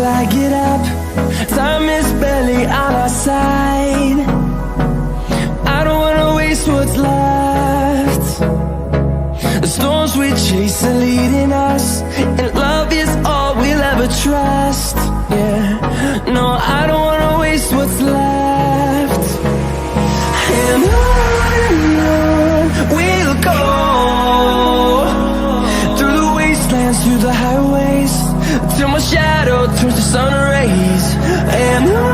I get up. Time is barely on our side. I don't wanna waste what's left. The storms we chase are leading us, and love is all we'll ever trust. Yeah, no, I don't wanna waste what's left. And on we'll go, through the wastelands, through the highways, till my shadow turns to sun rays. And on